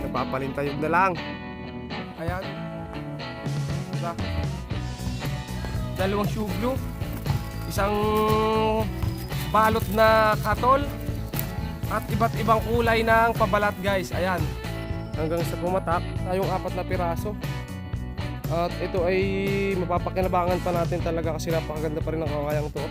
Nagpapalintayog na lang. Ayan. Diba? Dalawang shoe glue. Isang balot na katol. At iba't ibang kulay ng pabalat guys. Ayan. Hanggang sa pumatak tayong 4 na piraso. At ito ay mapapakinabangan pa natin talaga kasi napakaganda pa rin ng kawayang to.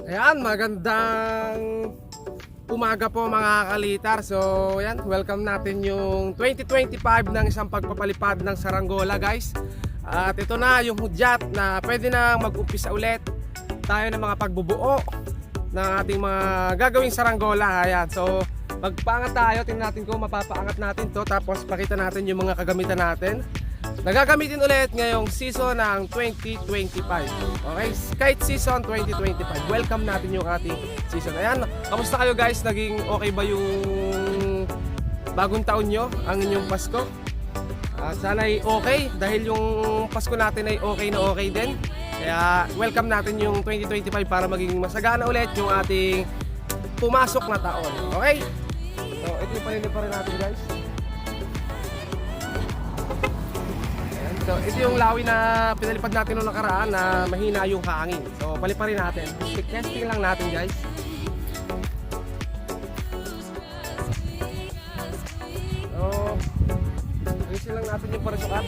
Ayan, magandang umaga po mga kalitar. So ayan, welcome natin yung 2025 ng isang pagpapalipad ng saranggola guys. At ito na yung hudyat na pwede na mag-umpisa ulit tayo ng mga pagbubuo ng ating mga gagawing saranggola. Ayan, so magpaangat tayo, tingnan natin kung mapapaangat natin to. Tapos pakita natin yung mga kagamitan natin na gagamitin ulit ngayong season ng 2025. Okay, kite season 2025. Welcome natin yung ating season. Ayan, kamusta kayo guys? Naging okay ba yung bagong taon nyo? Ang inyong Pasko? Sana ay okay dahil yung Pasko natin ay okay na okay din. Kaya welcome natin yung 2025 para maging masagana ulit yung ating pumasok na taon. Okay? So ito yung palinip rin natin guys. Ayan. So ito yung lawi na pinalipad natin noong nakaraan na mahina yung hangin. So paliparin natin. Testing lang natin guys. So ayusin lang natin yung parasukat.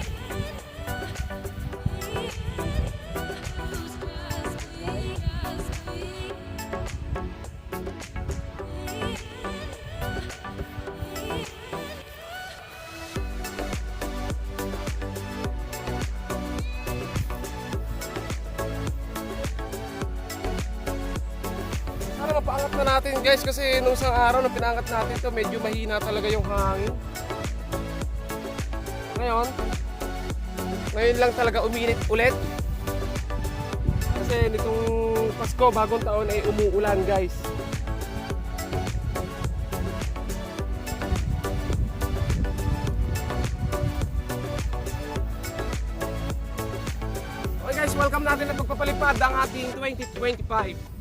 Paangat na natin guys kasi nung isang araw na pinangat natin to medyo mahina talaga yung hangin. Ngayon lang talaga uminit ulit. Kasi nitong Pasko, bagong taon ay umuulan guys. Okay guys, welcome natin na pagpapalipad ang ating 2025.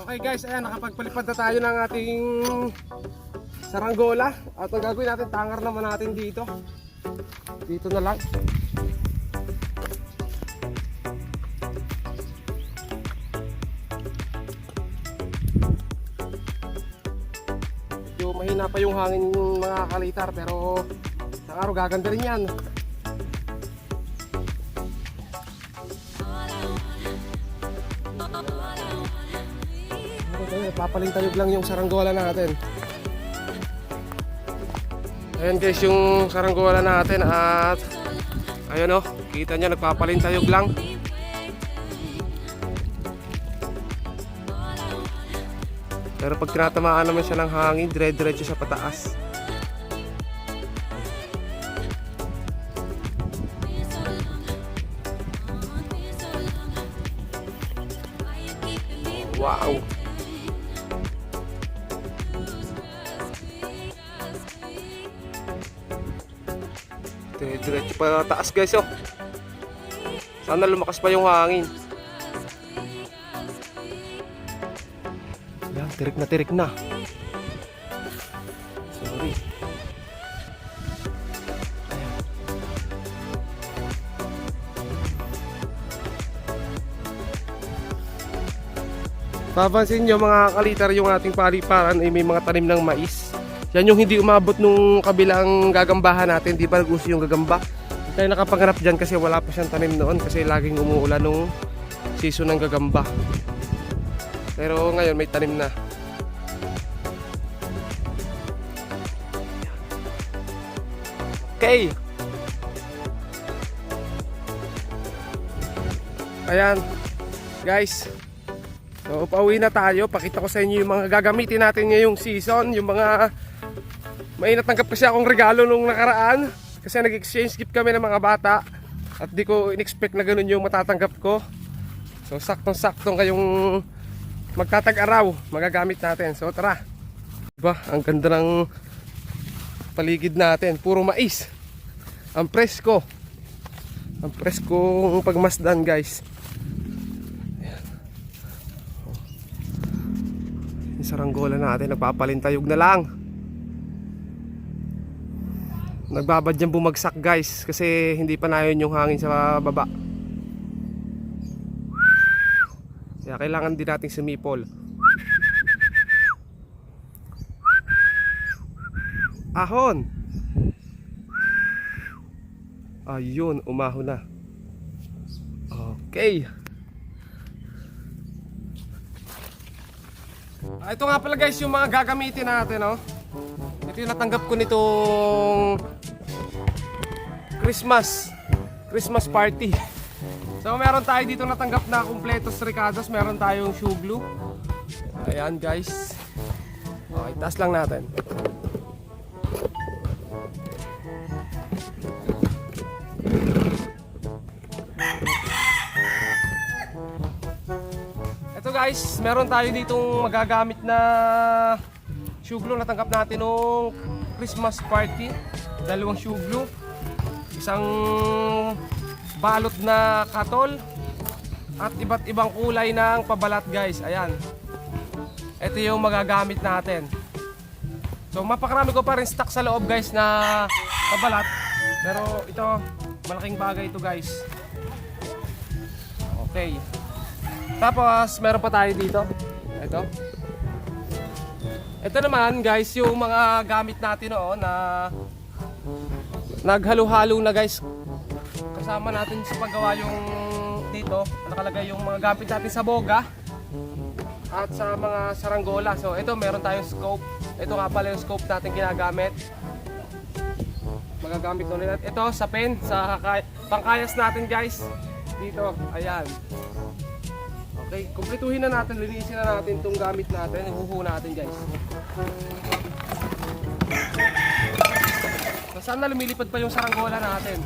Okay guys, ayan, nakapagpalipad na tayo ng ating saranggola. At ang gagawin natin, tangar naman natin dito. Dito na lang. Medyo mahina pa yung hangin mga kalitar, pero sa araw gaganda rin yan. Papalintayog lang yung saranggola natin. Ayan guys yung saranggola natin at ayun o, kita nyo nagpapalintayog lang. Pero pag tinatamaan naman siya ng hangin, dire-diretso siya pataas. Wow! Diretso pa taas guys oh. Sana lumakas pa yung hangin. Yan, tirik na tirik na. Sorry. Ayan. Papansin nyo mga kalitar, yung ating paliparan ay may mga tanim ng mais. Yan yung hindi umabot nung kabilang gagambahan natin. Di ba nag-uso yung gagamba? Hindi tayo nakapangarap dyan kasi wala pa siyang tanim noon. Kasi laging umuulan nung season ng gagamba. Pero ngayon may tanim na. Okay. Ayan. Guys. So pauwi na tayo. Pakita ko sa inyo yung mga gagamitin natin ngayong season. Yung mga... May natanggap kasi akong regalo nung nakaraan kasi nag-exchange gift kami ng mga bata at di ko in-expect na ganun yung matatanggap ko. So saktong-saktong kayong magtatag-araw magagamit natin. So tara. Diba? Ang ganda ng paligid natin. Puro mais. Ang presko. Ang preskong pagmasdan guys. Ayan. Yung saranggola natin nagpapalintayog na lang. Nagbabadyang bumagsak guys kasi hindi pa nayon yung hangin sa baba. Kaya kailangan din nating sumipol. Ahon. Ayun, umahon na. Okay. Ito nga pala guys yung mga gagamitin natin, oh. Ito yung natanggap ko nitong Christmas party. So meron tayo dito natanggap na kumpletos ricados. Meron tayong shoe glue. Ayan guys. Okay, taas lang natin. Ito guys, meron tayo ditong magagamit na shoe glue. Natanggap natin nung Christmas party. Dalawang shoe glue. Isang balot na katol. At iba't ibang kulay ng pabalat guys. Ayan. Ito yung magagamit natin. So mapakarami ko pa rin stock sa loob guys na pabalat. Pero ito, malaking bagay ito guys. Okay. Tapos meron pa tayo dito. Ito. Ito naman guys yung mga gamit natin noon na naghalo-halo na guys. Kasama natin sa paggawa yung dito. Nakalagay yung mga gamit natin sa boga at sa mga saranggola. So ito meron tayong scope. Ito nga pala yung scope natin ginagamit. Magagamit ulit natin. Ito sa pen, sa pangkayas natin guys. Dito, ayan. Okay, kumpletuhin na natin, linisin na natin itong gamit natin. Ihuhu natin guys. So, saan na lumilipad pa yung saranggola natin?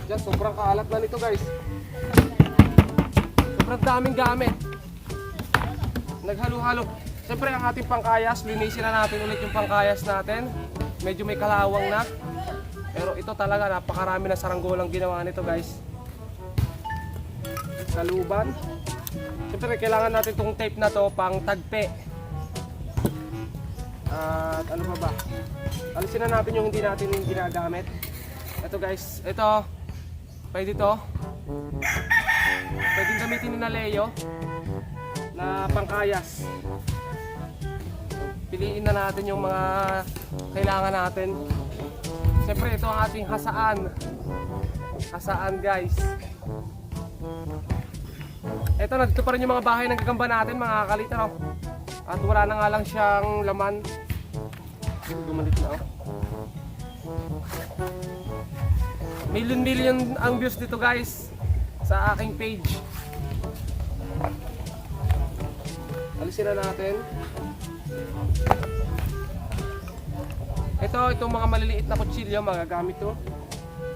Diyan, sobrang kaalat na nito guys. Sobrang daming gamit. Naghalo-halo. Siyempre ang ating pangkayas, linisin na natin ulit yung pangkayas natin. Medyo may kalawang na. Pero ito talaga, napakarami na saranggolang ginawa nito guys. Saluban. Siyempre kailangan natin itong tape na to pang tagpe. At ano pa ba? Alisin na natin yung hindi natin ginagamit. Ito guys, ito pwede to. Pwedeng gamitin ni Leo na pangkayas. Piliin na natin yung mga kailangan natin. Siyempre ito ang ating hasaan. Hasaan guys. Ito, nandito pa rin yung mga bahay ng gagamba natin mga kakalita, no? At wala na nga lang siyang laman. Gumalit na, oh. Million ang views dito guys sa aking page. Alisin na natin. Itong mga maliliit na kutsilyo magagamit to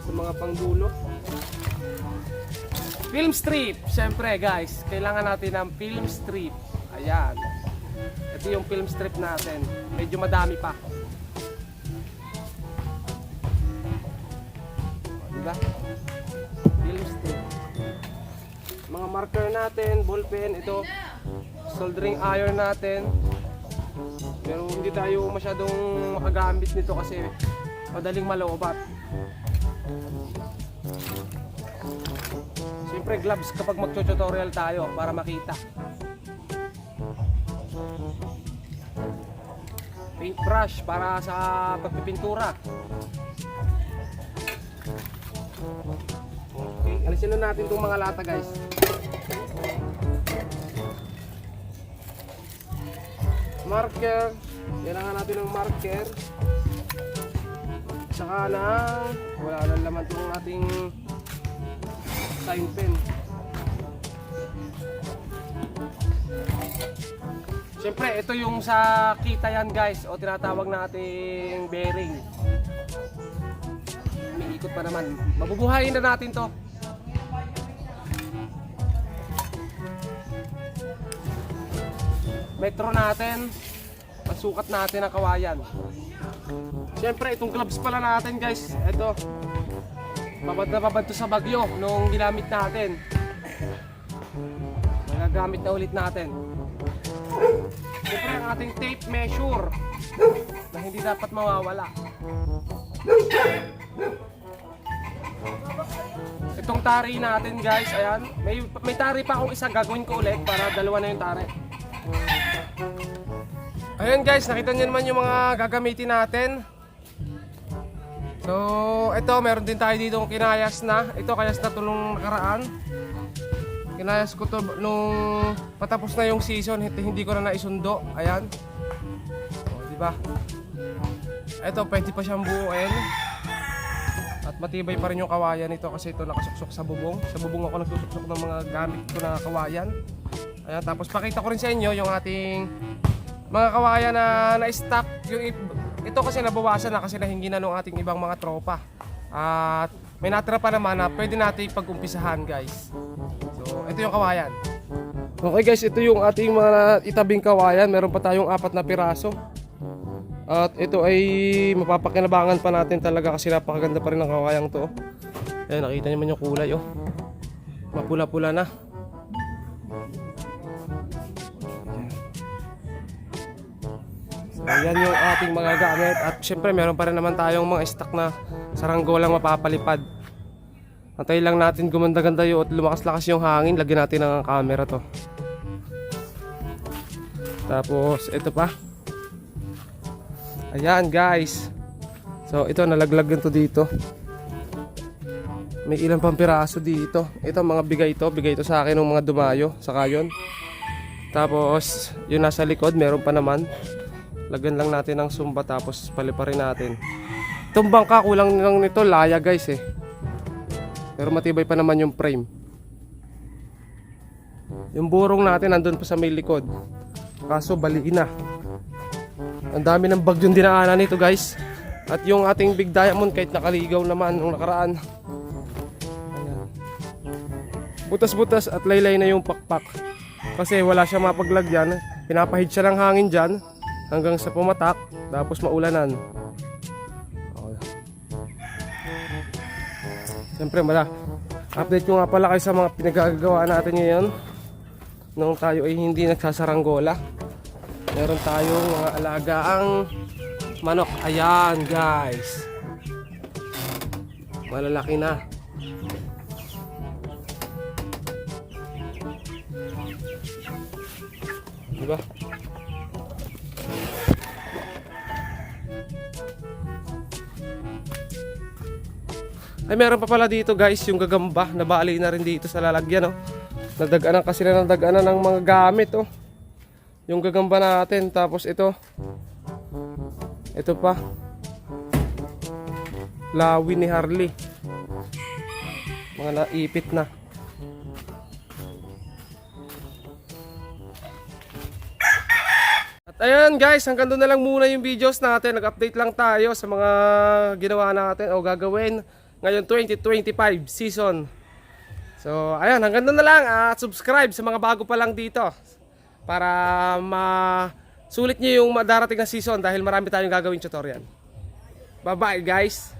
sa mga pangdulo. Film strip, syempre guys, kailangan natin ng film strip. Ayan. Ito yung film strip natin. Medyo madami pa. Diba? Film strip. Mga marker natin, ballpen, ito. Soldering iron natin. Pero hindi tayo masyadong makagamit nito kasi madaling maloobat. Siyempre gloves kapag magtututorial tayo para makita. Paintbrush para sa pagpipintura. Okay, alisin na natin itong mga lata guys. Marker, kailangan natin ng marker. Saka na wala na laman itong ating sign pen. Siyempre ito yung sa kita yan guys, o tinatawag nating bearing. Umiikot pa naman. Mabubuhayin na natin to. Metro natin, pasukat natin ang kawayan. Siyempre itong gloves pala natin guys, ito babad na babad to sa bagyo nung ginamit natin. Magagamit na ulit natin. Siyempre ang ating tape measure na hindi dapat mawawala. Itong tari natin guys, ayan, may tari pa akong isa, gagawin ko ulit para dalawa na yung tari. Ayan guys, nakita niyo naman yung mga gagamitin natin. So, ito meron din tayo dito kinayas na. Ito kayas na tulong nakaraan. Kinayas ko to nung patapos na yung season, hindi ko na naisundo. Ayan. O, diba? Ito, pwede pa siyang buuin. At matibay pa rin yung kawayan nito kasi ito nakasuksok sa bubong. Sa bubong ako nagsusuksok ng mga gamit ko na kawayan. Ayan, tapos pakita ko rin sa inyo yung ating mga kawayan na na-stock. Ito kasi nabawasan na kasi nahingi na ng ating ibang mga tropa. At may natira pa naman na pwede natin pag-umpisahan guys. So ito yung kawayan. Okay guys, ito yung ating mga itabing kawayan. Meron pa tayong 4 na piraso. At ito ay mapapakinabangan pa natin talaga kasi napakaganda pa rin ng kawayang to. Ayan, nakita niyo man yung kulay, oh. Mapula-pula na. Ayan yung ating mga gamit. At syempre meron pa rin naman tayong mga stock na saranggolang mapapalipad. Antay lang natin gumanda-ganda yun at lumakas-lakas yung hangin. Lagyan natin ng camera to. Tapos ito pa. Ayan guys. So ito nalaglag to dito. May ilang pang piraso dito. Ito mga bigay ito sa akin ng mga dumayo sa kayon. Tapos yung nasa likod meron pa naman. Lagyan lang natin ng sumba tapos paliparin natin. Itong bangka kulang lang nito laya guys eh. Pero matibay pa naman yung frame. Yung burong natin nandun pa sa may likod. Kaso baliin na. Ang dami ng bagyong dinaanan nito guys. At yung ating Big Diamond kahit nakaligaw naman nung nakaraan. Ayan. Butas-butas at laylay na yung pakpak. Kasi wala siya mapaglagyan. Pinapahid siya ng hangin dyan hanggang sa pumatak, tapos maulanan. Okay. Siyempre update ko nga pala kayo sa mga pinagagawa natin ngayon. nung tayo ay hindi nagsasaranggola. Meron tayong mga alagaang manok. Ayan guys, malalaki na. Diba? Ay meron pa pala dito guys, yung gagamba. Nabali na rin dito sa lalagyan, oh. Nadaganan kasi na nadaganan ng mga gamit, oh. Yung gagamba natin. Tapos ito pa, lawi ni Harley. Mga naipit na. At ayan guys, hanggang doon na lang muna yung videos natin. Nag-update lang tayo sa mga ginawa natin o gagawin ngayon 2025 season. So ayan, hanggang doon na lang. At subscribe sa mga bago pa lang dito para masulit nyo yung darating na season dahil marami tayong gagawin tutorial. Bye bye guys.